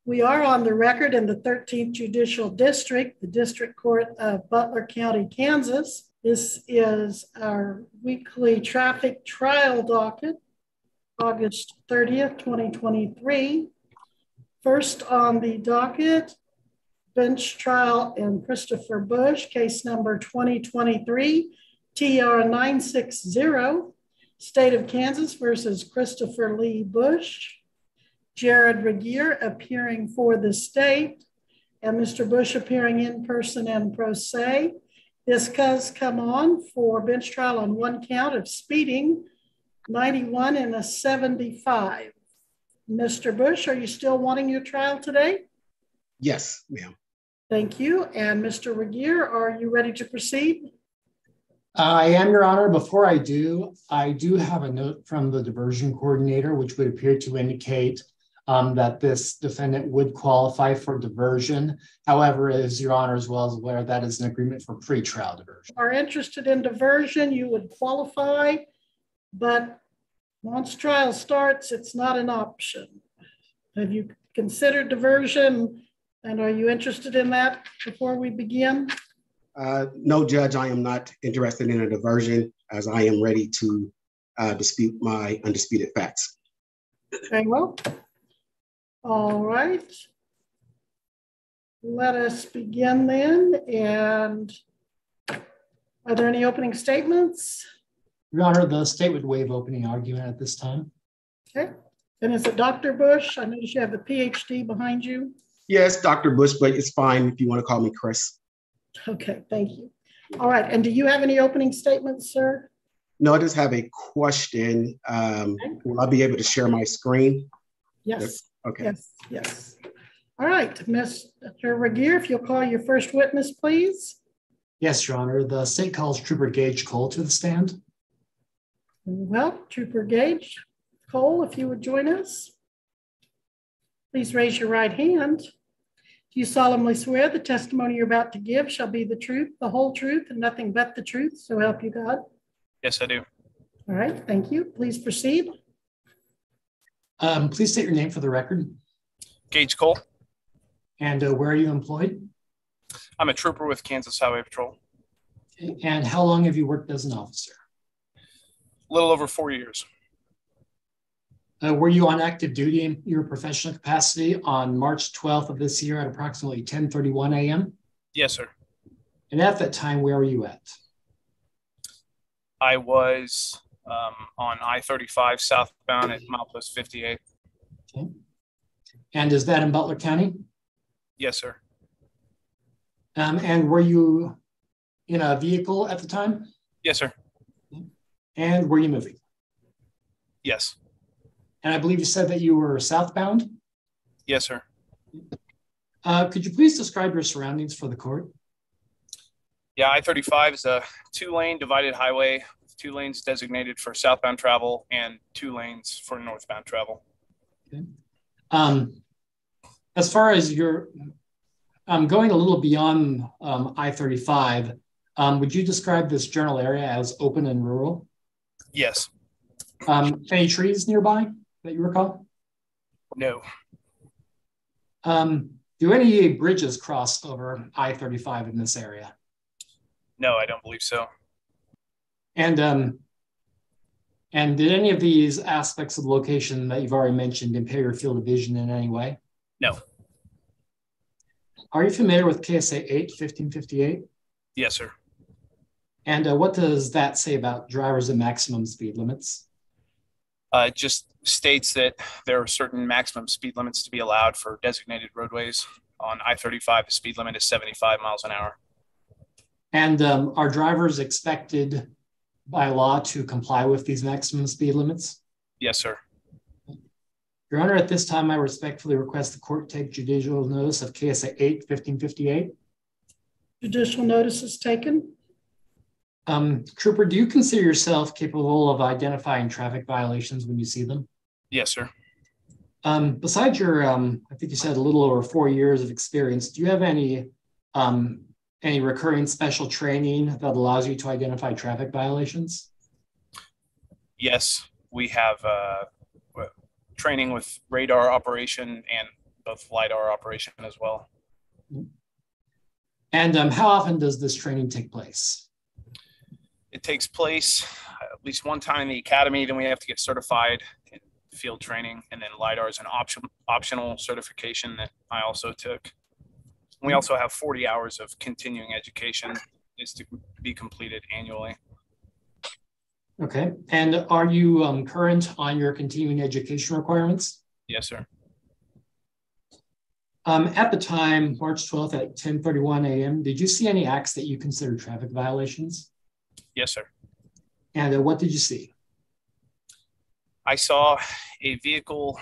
We are on the record in the 13th Judicial District, the District Court of Butler County, Kansas. This is our weekly traffic trial docket, August 30th, 2023. First on the docket, bench trial in Christopher Bush, case number 2023 TR 960, State of Kansas versus Christopher Lee Bush. JRegier appearing for the state, and Mr. Bush appearing in person and pro se. This does come on for bench trial on one count of speeding, 91 and a 75. Mr. Bush, are you still wanting your trial today? Yes, ma'am. Thank you. And Mr. Regier, are you ready to proceed? I am, Your Honor. Before I do have a note from the diversion coordinator, which would appear to indicate that this defendant would qualify for diversion. However, as Your Honor is well aware, that is an agreement for pretrial diversion. Are interested in diversion, you would qualify, but once trial starts, it's not an option. Have you considered diversion, and are you interested in that before we begin? No, Judge, I am not interested in a diversion, as I am ready to dispute my undisputed facts. Very well. All right. Let us begin then. And are there any opening statements? Your Honor, the state would waive opening argument at this time. Okay. And is it Dr. Bush? I notice you have the PhD behind you. Yes, Dr. Bush, but it's fine if you want to call me Chris. Okay, thank you. All right. And do you have any opening statements, sir? No, I just have a question. Okay. Will I be able to share my screen? Yes. Okay. Yes, yes. All right, Mr. Regier, if you'll call your first witness, please. Yes, Your Honor. The state calls Trooper Gage Cole to the stand. Well, Trooper Gage Cole, if you would join us. Please raise your right hand. Do you solemnly swear the testimony you're about to give shall be the truth, the whole truth, and nothing but the truth, so help you God? Yes, I do. All right, thank you. Please proceed. Please state your name for the record. Gage Cole. And where are you employed? I'm a trooper with Kansas Highway Patrol. Okay. And how long have you worked as an officer? A little over 4 years. Were you on active duty in your professional capacity on March 12th of this year at approximately 10:31 a.m.? Yes, sir. And at that time, where were you at? I was on I-35 southbound at milepost 58. Okay. And is that in Butler County? Yes, sir. And were you in a vehicle at the time? Yes, sir. And were you moving? Yes. And I believe you said that you were southbound? Yes, sir. Could you please describe your surroundings for the court? Yeah, I-35 is a 2-lane divided highway with 2 lanes designated for southbound travel and 2 lanes for northbound travel. Okay. As far as your going a little beyond I-35, would you describe this general area as open and rural? Yes. Any trees nearby that you recall? No. Do any bridges cross over I-35 in this area? No, I don't believe so. And did any of these aspects of the location that you've already mentioned impair your field of vision in any way? No. Are you familiar with KSA 8-1558? Yes, sir. And what does that say about drivers and maximum speed limits? It just states that there are certain maximum speed limits to be allowed for designated roadways. On I-35, the speed limit is 75 miles an hour. And are drivers expected by law to comply with these maximum speed limits? Yes, sir. Your Honor, at this time, I respectfully request the court take judicial notice of KSA 8-1558. Judicial notice is taken. Trooper, do you consider yourself capable of identifying traffic violations when you see them? Yes, sir. Besides your, I think you said a little over 4 years of experience, do you have any recurring special training that allows you to identify traffic violations? Yes, we have training with radar operation and both LiDAR operation as well. And how often does this training take place? It takes place at least one time in the academy. Then we have to get certified in field training, and then LiDAR is an optional certification that I also took. We also have 40 hours of continuing education is to be completed annually. Okay. And are you current on your continuing education requirements? Yes, sir. At the time, March 12th at 10:31 a.m., did you see any acts that you consider traffic violations? Yes, sir. And what did you see? I saw a vehicle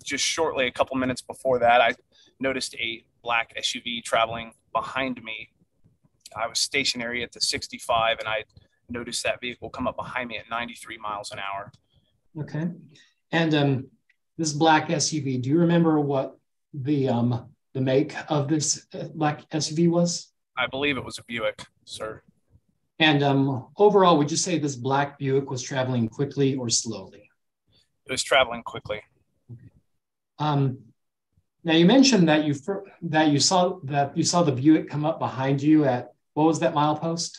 just shortly, a couple minutes before that. I noticed a black SUV traveling behind me. I was stationary at the 65, and I noticed that vehicle come up behind me at 93 miles an hour. Okay. And this black SUV, do you remember what the make of this black SUV was? I believe it was a Buick, sir. And overall, would you say this black Buick was traveling quickly or slowly? It was traveling quickly. Now you mentioned that you saw the Buick come up behind you at, what was that milepost?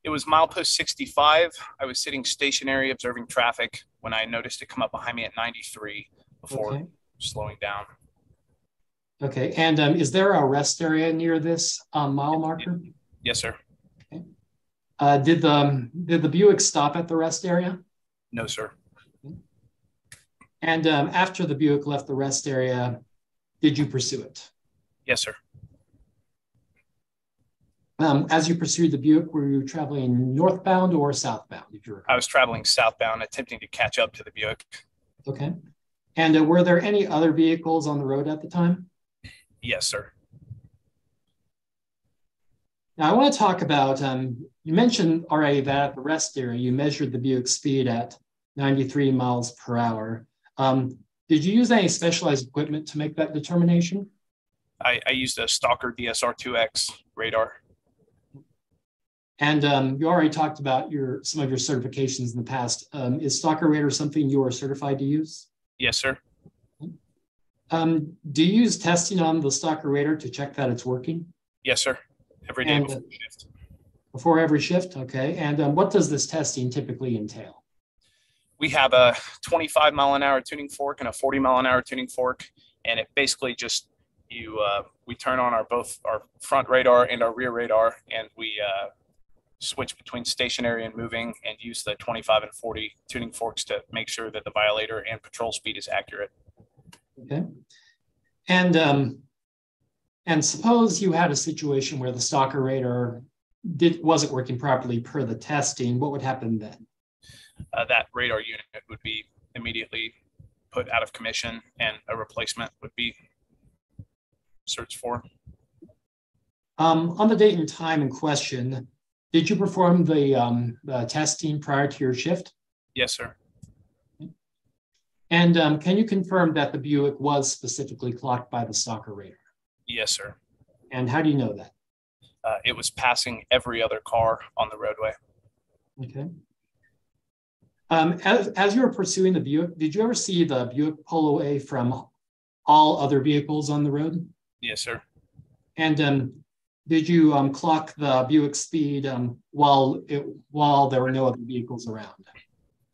It was milepost 65. I was sitting stationary observing traffic when I noticed it come up behind me at 93 before slowing down. Okay, and is there a rest area near this mile marker? Yes, sir. Okay. Did the Buick stop at the rest area? No, sir. Okay. And after the Buick left the rest area, did you pursue it? Yes, sir. As you pursued the Buick, were you traveling northbound or southbound? If you recall? I was traveling southbound, attempting to catch up to the Buick. Okay. And were there any other vehicles on the road at the time? Yes, sir. Now, I want to talk about, you mentioned already that at the rest area, you measured the Buick speed at 93 miles per hour. Did you use any specialized equipment to make that determination? I used a Stalker DSR-2X radar. And you already talked about some of your certifications in the past. Is Stalker radar something you are certified to use? Yes, sir. Do you use testing on the Stalker radar to check that it's working? Yes, sir. Every day before shift. Before every shift, okay. And what does this testing typically entail? We have a 25 mile an hour tuning fork and a 40 mile an hour tuning fork, and it basically just we turn on both our front radar and our rear radar, and we switch between stationary and moving, and use the 25 and 40 tuning forks to make sure that the violator and patrol speed is accurate. Okay. And suppose you had a situation where the Stalker radar wasn't working properly per the testing, what would happen then? That radar unit would be immediately put out of commission, and a replacement would be searched for. On the date and time in question, did you perform the testing prior to your shift? Yes, sir. And can you confirm that the Buick was specifically clocked by the Stalker radar? Yes, sir. And how do you know that? It was passing every other car on the roadway. Okay. As you were pursuing the Buick, did you ever see the Buick pull away from all other vehicles on the road? Yes, sir. And did you clock the Buick speed while there were no other vehicles around?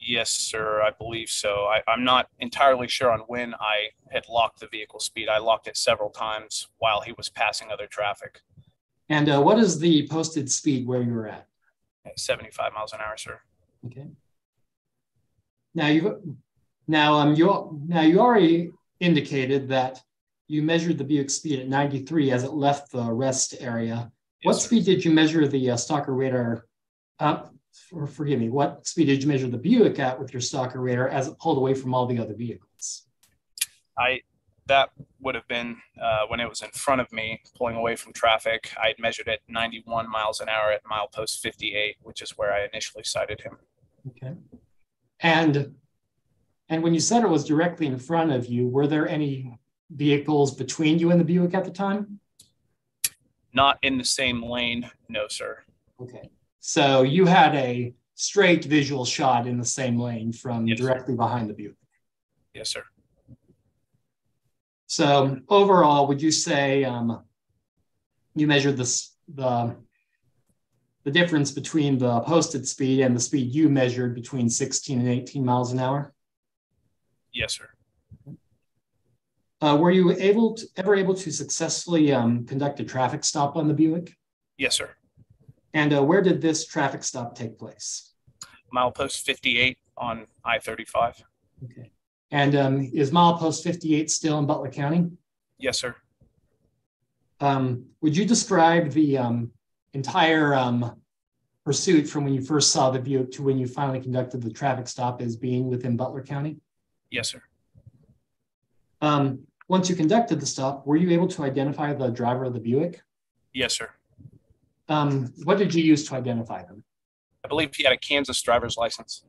Yes, sir, I believe so. I'm not entirely sure on when I had locked the vehicle speed. I locked it several times while he was passing other traffic. And what is the posted speed where you were at? At 75 miles an hour, sir. Okay. Now you already indicated that you measured the Buick speed at 93 as it left the rest area. What speed did you measure the Stalker radar? Or forgive me, what speed did you measure the Buick at with your Stalker radar as it pulled away from all the other vehicles? That would have been when it was in front of me, pulling away from traffic. I had measured it 91 miles an hour at milepost 58, which is where I initially sighted him. Okay. And when you said it was directly in front of you, were there any vehicles between you and the Buick at the time? Not in the same lane, no, sir. Okay. So you had a straight visual shot in the same lane from directly behind the Buick. Yes, sir. So overall, would you say you measured the difference between the posted speed and the speed you measured between 16 and 18 miles an hour? Yes, sir. Were you ever able to successfully conduct a traffic stop on the Buick? Yes, sir. And where did this traffic stop take place? Milepost 58 on I-35. Okay. And is milepost 58 still in Butler County? Yes, sir. Would you describe the entire pursuit from when you first saw the Buick to when you finally conducted the traffic stop as being within Butler County? Yes, sir. Once you conducted the stop, were you able to identify the driver of the Buick? Yes, sir. What did you use to identify them? I believe he had a Kansas driver's license.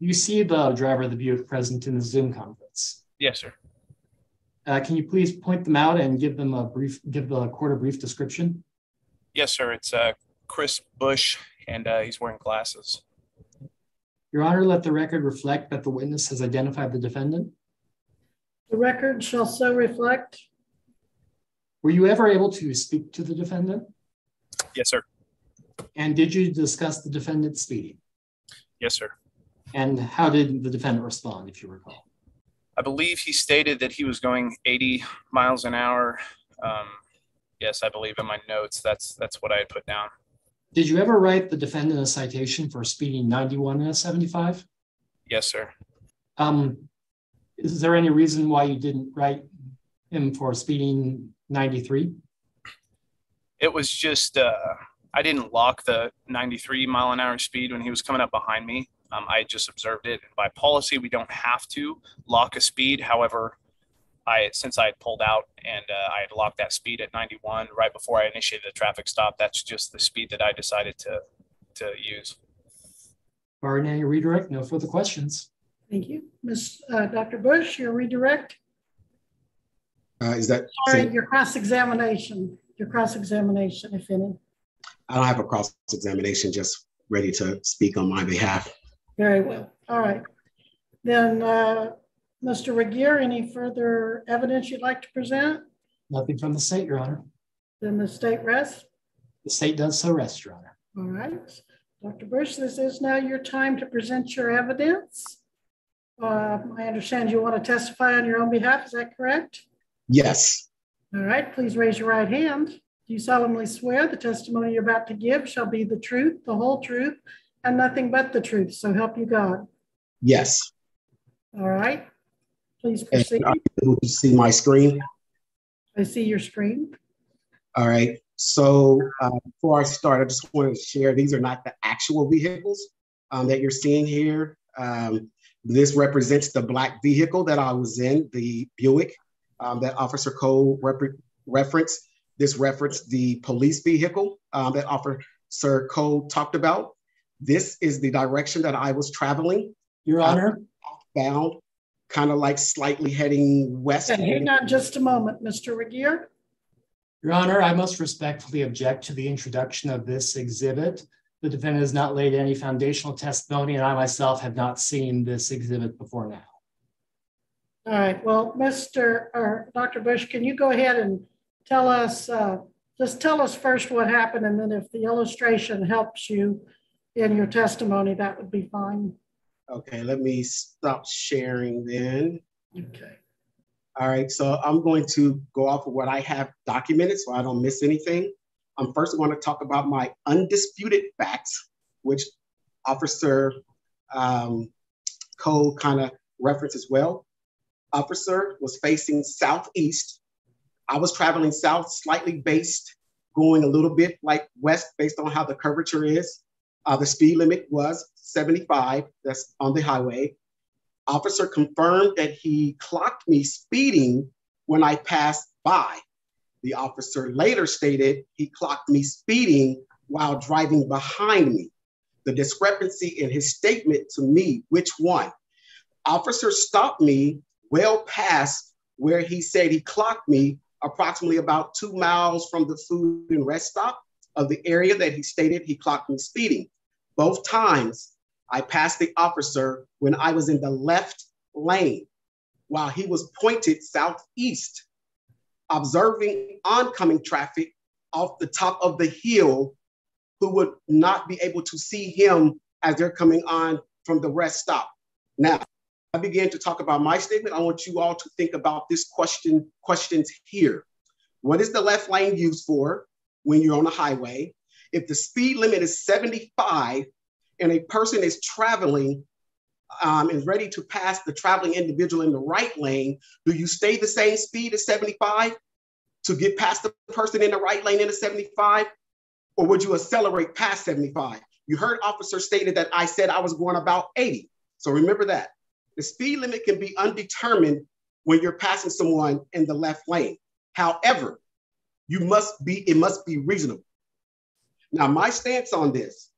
Do you see the driver of the Buick present in the Zoom conference? Yes, sir. Can you please point them out and give the court a brief description? Yes, sir. It's Chris Bush, and he's wearing glasses. Your Honor, let the record reflect that the witness has identified the defendant. The record shall so reflect. Were you ever able to speak to the defendant? Yes, sir. And did you discuss the defendant's speeding? Yes, sir. And how did the defendant respond, if you recall? I believe he stated that he was going 80 miles an hour. Yes, I believe in my notes, that's what I had put down. Did you ever write the defendant a citation for speeding 91 in a 75? Yes, sir. Is there any reason why you didn't write him for speeding 93? It was just, I didn't lock the 93 mile an hour speed when he was coming up behind me. I just observed it. By policy, we don't have to lock a speed. However, since I had pulled out and I had locked that speed at 91 right before I initiated the traffic stop, that's just the speed that I decided to use. Barring any redirect, no further questions. Thank you. Dr. Bush, your redirect. Is that? Sorry, your cross-examination, if any. I don't have a cross-examination, just ready to speak on my behalf. Very well. All right. Then, Mr. Regier, any further evidence you'd like to present? Nothing from the state, Your Honor. Then the state rests. The state does so rest, Your Honor. All right. Dr. Bush, this is now your time to present your evidence. I understand you want to testify on your own behalf. Is that correct? Yes. All right. Please raise your right hand. Do you solemnly swear the testimony you're about to give shall be the truth, the whole truth, and nothing but the truth? So help you God. Yes. All right. Please proceed. You see my screen? I see your screen. All right. So before I start, I just want to share, these are not the actual vehicles that you're seeing here. This represents the black vehicle that I was in, the Buick that Officer Cole referenced. This referenced the police vehicle that Officer Cole talked about. This is the direction that I was traveling. Your Honor. Bound, kind of like slightly heading west. Okay, hang on just a moment, Mr. Regier. Your Honor, I must respectfully object to the introduction of this exhibit. The defendant has not laid any foundational testimony, and I myself have not seen this exhibit before now. All right, well, Dr. Bush, can you go ahead and tell us, just tell us first what happened, and then if the illustration helps you in your testimony, that would be fine. Okay, let me stop sharing then. Okay. All right, so I'm going to go off of what I have documented so I don't miss anything. I'm first going to talk about my undisputed facts, which Officer Cole kind of referenced as well. Officer was facing southeast. I was traveling south, slightly based, going a little bit like west based on how the curvature is. The speed limit was 75, that's on the highway. Officer confirmed that he clocked me speeding when I passed by. The officer later stated he clocked me speeding while driving behind me. The discrepancy in his statement to me, which one? Officer stopped me well past where he said he clocked me, approximately about 2 miles from the food and rest stop of the area that he stated he clocked me speeding. Both times I passed the officer when I was in the left lane. while he was pointed southeast, observing oncoming traffic off the top of the hill who would not be able to see him as they're coming on from the rest stop. Now, I began to talk about my statement. I want you all to think about this questions here. What is the left lane used for when you're on a highway? If the speed limit is 75 and a person is traveling and ready to pass the traveling individual in the right lane, do you stay the same speed as 75 to get past the person in the right lane in a 75? Or would you accelerate past 75? You heard officer stated that I said I was going about 80. So remember that. The speed limit can be undetermined when you're passing someone in the left lane. However, it must be reasonable. Now, my stance on this,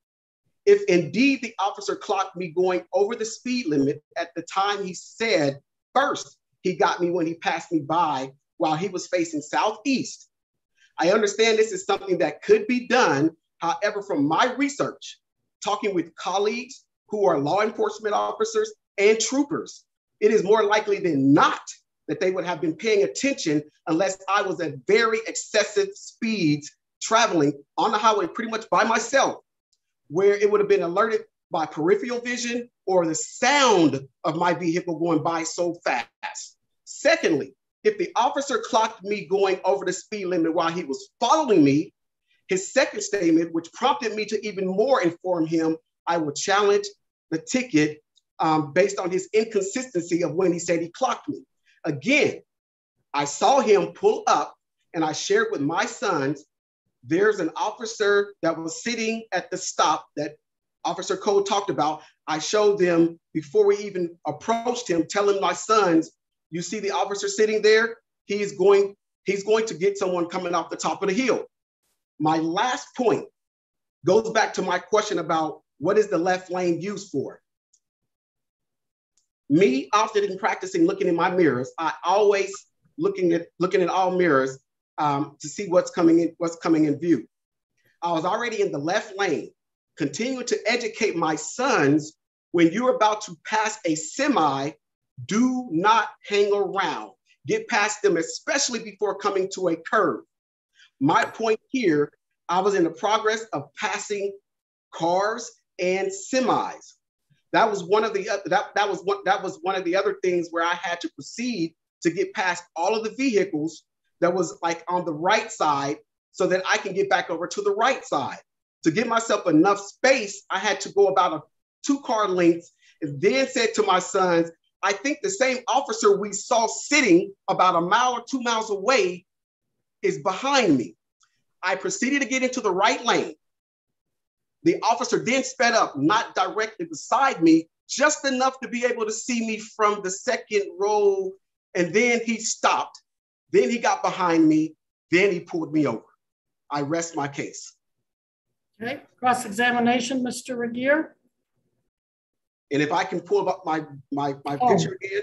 if indeed the officer clocked me going over the speed limit at the time he said first he got me when he passed me by while he was facing southeast, I understand this is something that could be done. However, from my research, talking with colleagues who are law enforcement officers and troopers, it is more likely than not that they would have been paying attention unless I was at very excessive speeds traveling on the highway pretty much by myself, where it would have been alerted by peripheral vision or the sound of my vehicle going by so fast. Secondly, if the officer clocked me going over the speed limit while he was following me, his second statement, which prompted me to even more inform him, I will challenge the ticket based on his inconsistency of when he said he clocked me. Again, I saw him pull up and I shared with my sons, there's an officer that was sitting at the stop that Officer Cole talked about. I showed them before we even approached him, telling my sons, you see the officer sitting there? He's going to get someone coming off the top of the hill. My last point goes back to my question about what is the left lane used for? Me often in practicing looking in my mirrors, I always looking at all mirrors to see what's coming in view. I was already in the left lane, continuing to educate my sons, when you're about to pass a semi, do not hang around. Get past them, especially before coming to a curve. My point here, I was in the progress of passing cars and semis. That was one of the other things where I had to proceed to get past all of the vehicles that was like on the right side so that I can get back over to the right side. To give myself enough space, I had to go about a 2-car length and then said to my sons, I think the same officer we saw sitting about a mile or 2 miles away is behind me. I proceeded to get into the right lane. The officer then sped up, not directly beside me, just enough to be able to see me from the second row. And then he stopped. Then he got behind me. Then he pulled me over. I rest my case. Okay, cross-examination, Mr. JRegier. And if I can pull up my picture again,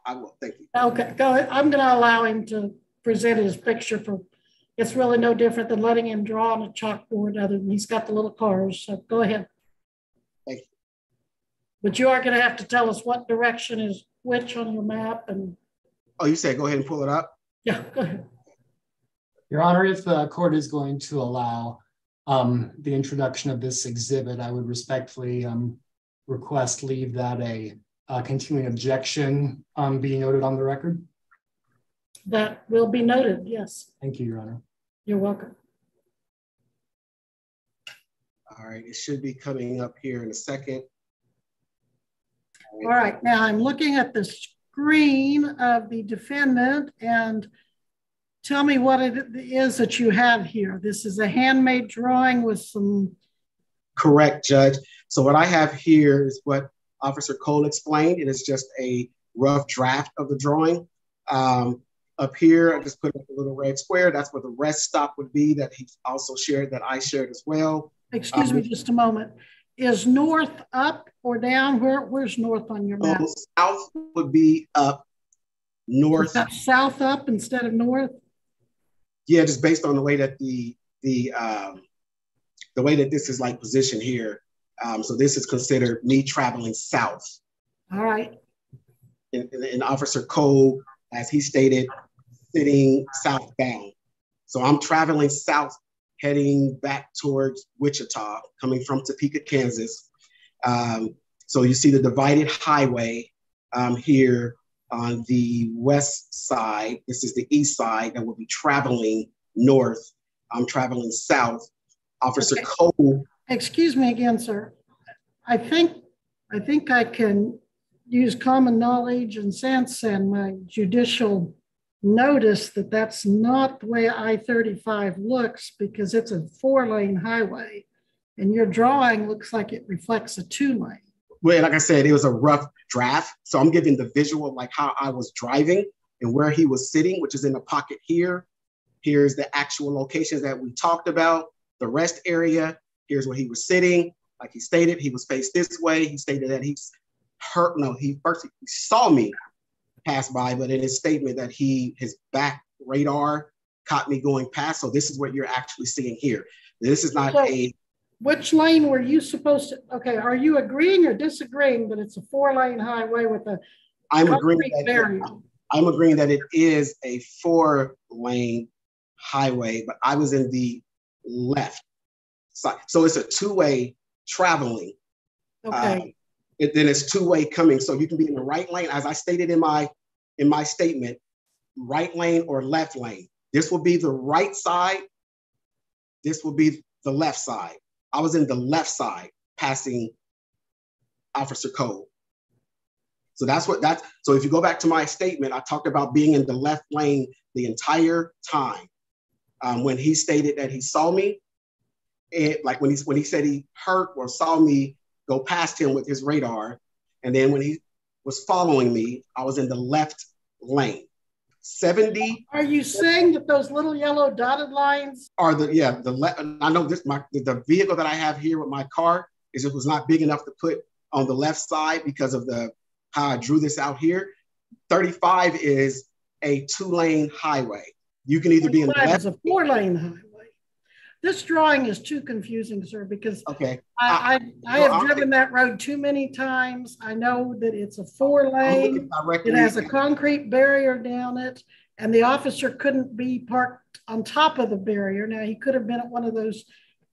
I will. Thank you. Okay, go ahead. I'm going to allow him to present his picture. It's really no different than letting him draw on a chalkboard, other than he's got the little cars. So go ahead. Thank you. But you are going to have to tell us what direction is which on your map. And oh, you said go ahead and pull it up? Yeah, go ahead. Your Honor, if the court is going to allow the introduction of this exhibit, I would respectfully request leave that a continuing objection be noted on the record. That will be noted, yes. Thank you, Your Honor. You're welcome. All right, it should be coming up here in a second. All right, now I'm looking at the screen of the defendant, and tell me what it is that you have here. This is a handmade drawing with some... Correct, Judge. So what I have here is what Officer Cole explained. It is just a rough draft of the drawing. Up here, I just put up a little red square. That's where the rest stop would be that he also shared, that I shared as well. Excuse me just a moment. Is north up or down? Where's north on your map? South would be up, north. Is that south up instead of north? Yeah, just based on the way that the way that this is like positioned here. So this is considered me traveling south. All right. and Officer Cole, as he stated, sitting southbound. So I'm traveling south, heading back towards Wichita, coming from Topeka, Kansas. So you see the divided highway here on the west side. This is the east side that will be traveling north. I'm traveling south. Officer Cole. Excuse me again, sir. I think I can use common knowledge and sense and my judicial notice that that's not the way I-35 looks, because it's a 4-lane highway and your drawing looks like it reflects a 2-lane. Well, like I said, it was a rough draft. So I'm giving the visual like how I was driving and where he was sitting, which is in the pocket here. Here's the actual locations that we talked about. The rest area, here's where he was sitting. Like he stated, he was faced this way. He stated that he saw me pass by, but in his statement that his back radar caught me going past. So this is what you're actually seeing here. This is not Which lane were you supposed to, okay, are you agreeing or disagreeing that it's a 4-lane highway with a concrete barrier? I'm agreeing that it is a 4-lane highway, but I was in the left side. So it's a 2-way traveling. Okay. Then it's 2-way coming. So you can be in the right lane, as I stated in my statement, right lane or left lane. This will be the right side. This will be the left side. I was in the left side passing Officer Cole. So so if you go back to my statement, I talked about being in the left lane the entire time. When he stated that he saw me, like when he said he heard or saw me go past him with his radar, and then when he was following me, I was in the left lane. 70. Are you saying that those little yellow dotted lines are I know the vehicle that I have here with my car it was not big enough to put on the left side because of how I drew this out here. 35 is a 2-lane highway. You can either be in the left. It's a 4-lane highway. This drawing is too confusing, sir, because I have driven that road too many times. I know that it's a 4-lane. It has a concrete barrier down it, and the officer couldn't be parked on top of the barrier. Now, he could have been at one of those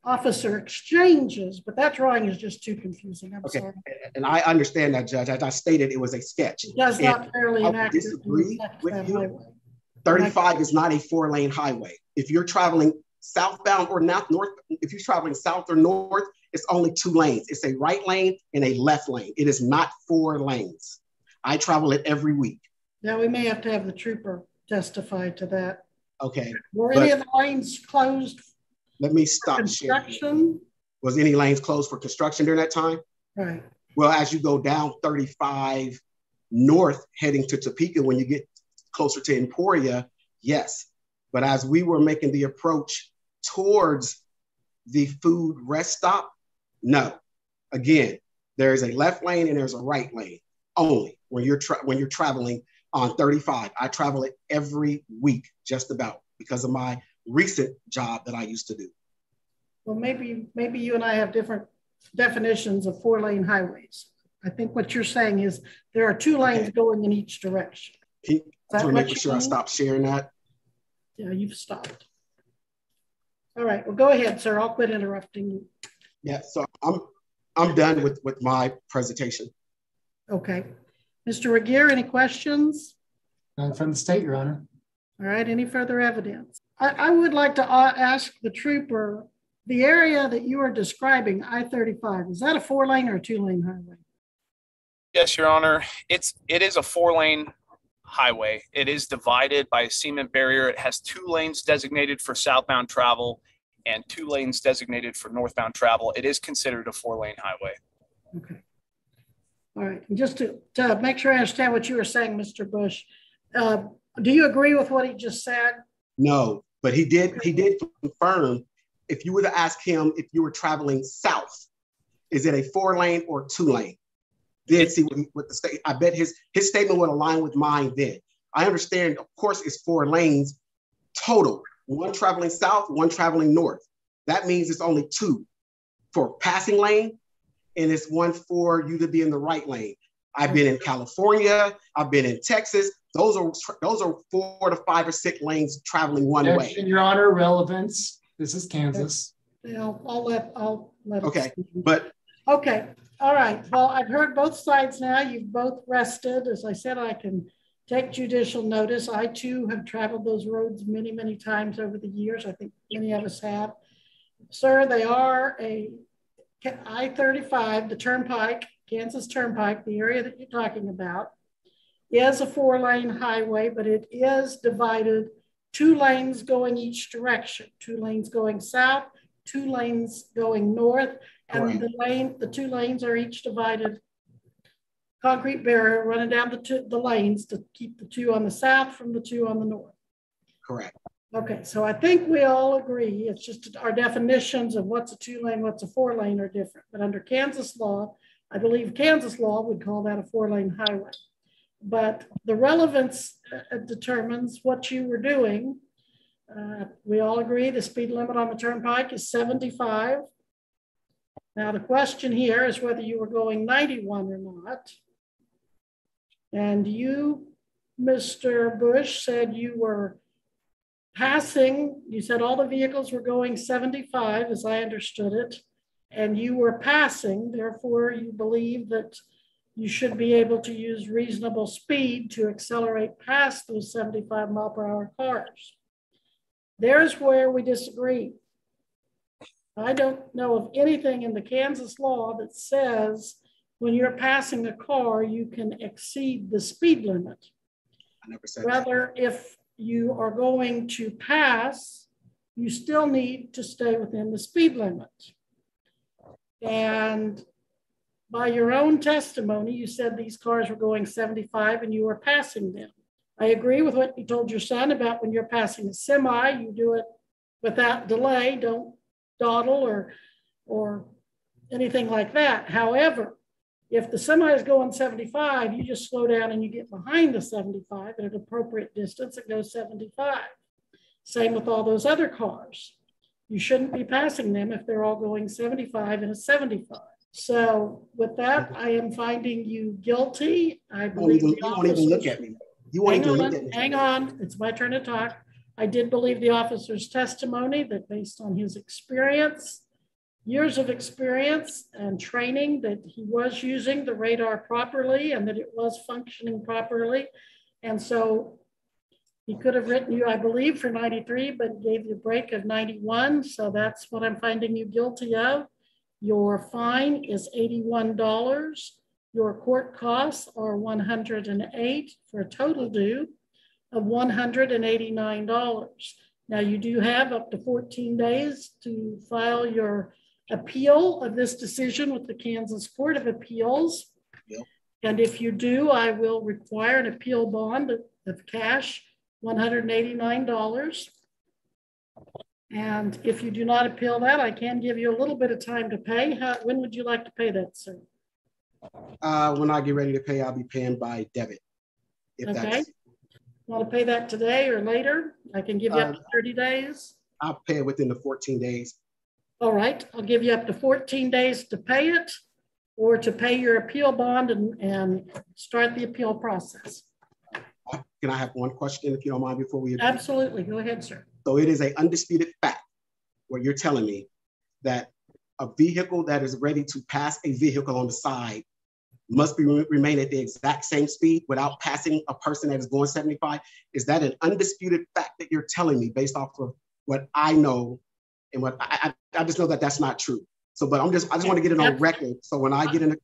officer exchanges, but that drawing is just too confusing. I'm sorry. And I understand that, Judge. As I stated, it was a sketch. It does not fairly accurately disagree with you. Highway. 35 is not a 4-lane highway. If you're traveling southbound or north, if you're traveling south or north, it's only 2 lanes. It's a right lane and a left lane. It is not 4 lanes. I travel it every week. Now we may have to have the trooper testify to that. Okay. Were any of the lanes closed? Let me stop construction? Sharing. Was any lanes closed for construction during that time? Right. Well, as you go down 35 north, heading to Topeka, when you get closer to Emporia, yes. But as we were making the approach towards the food rest stop, no. Again, there's a left lane and there's a right lane only when you're traveling on 35. I travel it every week, just about, because of my recent job that I used to do. Well, maybe you and I have different definitions of 4-lane highways. I think what you're saying is there are 2 lanes going in each direction. Can you make sure I stop sharing that? Yeah, you've stopped. All right, well, go ahead, sir. I'll quit interrupting you. Yeah, so I'm done with my presentation. Okay. Mr. JRegier, any questions? None from the state, Your Honor. All right, any further evidence? I would like to ask the trooper, the area that you are describing, I-35, is that a 4-lane or a 2-lane highway? Yes, Your Honor. It is a 4-lane highway. It is divided by a cement barrier. It has 2 lanes designated for southbound travel and 2 lanes designated for northbound travel. It is considered a 4-lane highway. Okay. All right. And just to make sure I understand what you were saying, Mr. Bush, do you agree with what he just said? No, but he did confirm. If you were to ask him if you were traveling south, is it a 4-lane or 2-lane? Then see what the state. I bet his statement would align with mine. Then I understand. Of course, it's 4 lanes total. 1 traveling south, 1 traveling north. That means it's only 2 for passing lane, and it's 1 for you to be in the right lane. I've been in California. I've been in Texas. Those are 4 to 5 or 6 lanes traveling one way. Your Honor, relevance. This is Kansas. Yeah, I'll let Okay, it but okay. All right. Well, I've heard both sides now. You've both rested. As I said, I can take judicial notice. I too have traveled those roads many, many times over the years. I think many of us have. Sir, they are a I-35, the Turnpike, Kansas Turnpike, the area that you're talking about, is a 4-lane highway, but it is divided 2 lanes going each direction, 2 lanes going south, 2 lanes going north, and the 2 lanes are each divided concrete barrier running down the lanes to keep the 2 on the south from the 2 on the north. Correct. Okay, so I think we all agree. It's just our definitions of what's a 2-lane, what's a 4-lane are different. But under Kansas law, I believe Kansas law would call that a 4-lane highway. But the relevance determines what you were doing. We all agree the speed limit on the turnpike is 75. Now the question here is whether you were going 91 or not. And you, Mr. Bush, said you were passing, you said all the vehicles were going 75, as I understood it, and you were passing, therefore you believe that you should be able to use reasonable speed to accelerate past those 75-mile-per-hour cars. There's where we disagree. I don't know of anything in the Kansas law that says when you're passing a car, you can exceed the speed limit. I never said Rather, that. if you are going to pass, you still need to stay within the speed limit. And by your own testimony, you said these cars were going 75 and you were passing them. I agree with what you told your son about when you're passing a semi, you do it without delay, don't dawdle or anything like that. However, if the semi is going 75, you just slow down and you get behind the 75 at an appropriate distance, it goes 75. Same with all those other cars. You shouldn't be passing them if they're all going 75 and a 75. So with that, I am finding you guilty. I believe you won't even look at me. You won't even look at me. Hang on, it's my turn to talk. I did believe the officer's testimony that based on his experience, years of experience and training, that he was using the radar properly and that it was functioning properly. And so he could have written you, I believe, for 93, but gave you a break of 91. So that's what I'm finding you guilty of. Your fine is $81. Your court costs are $108 for a total due of $189. Now you do have up to 14 days to file your appeal of this decision with the Kansas Court of Appeals. Yep. And if you do, I will require an appeal bond of cash, $189. And if you do not appeal that, I can give you a little bit of time to pay. When would you like to pay that, sir? When I get ready to pay, I'll be paying by debit. Okay. Want to pay that today or later? I can give you up to 30 days. I'll pay it within the 14 days. All right, I'll give you up to 14 days to pay it or to pay your appeal bond and start the appeal process. Can I have one question if you don't mind before we? Absolutely, go ahead, sir. So it is an undisputed fact where you're telling me that a vehicle that is ready to pass a vehicle on the side must remain at the exact same speed without passing a person that is going 75. Is that an undisputed fact that you're telling me based off of what I know and what I just know that that's not true. So, but I just want to get it on record. So when I get in,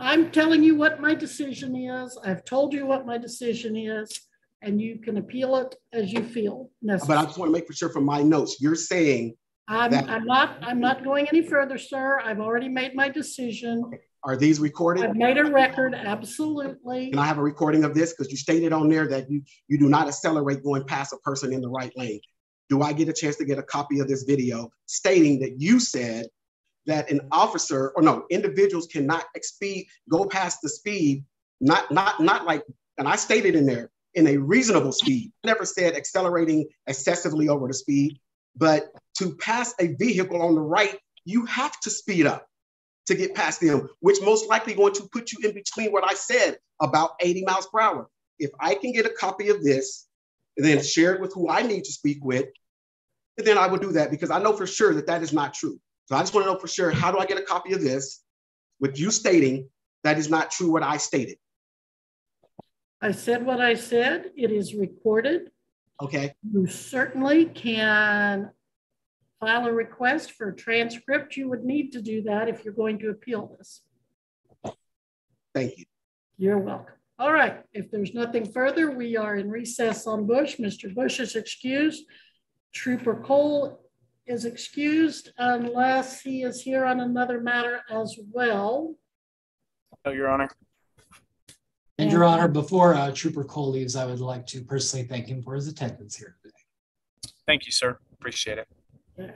I'm telling you what my decision is. I've told you what my decision is, and you can appeal it as you feel necessary. But I just want to make for sure from my notes, you're saying I'm not going any further, sir. I've already made my decision. Okay. Are these recorded? I've made a record, absolutely. Can I have a recording of this? Because you stated on there that you do not accelerate going past a person in the right lane. Do I get a chance to get a copy of this video stating that you said that an officer, or no, individuals cannot go past the speed, not like, and I stated in there, in a reasonable speed. I never said accelerating excessively over the speed, but to pass a vehicle on the right, you have to speed up. to get past them, which most likely going to put you in between what I said about 80 miles per hour. If I can get a copy of this and then share it with who I need to speak with, then I will do that, because I know for sure that that is not true. So I just want to know for sure, how do I get a copy of this with you stating that is not true what I stated? I said what I said. It is recorded. Okay. You certainly can file a request for a transcript. You would need to do that if you're going to appeal this. Thank you. You're welcome. All right. If there's nothing further, we are in recess on Bush. Mr. Bush is excused. Trooper Cole is excused unless he is here on another matter as well. No, Your Honor. And Your Honor, before Trooper Cole leaves, I would like to personally thank him for his attendance here today. Thank you, sir. Appreciate it. Yeah.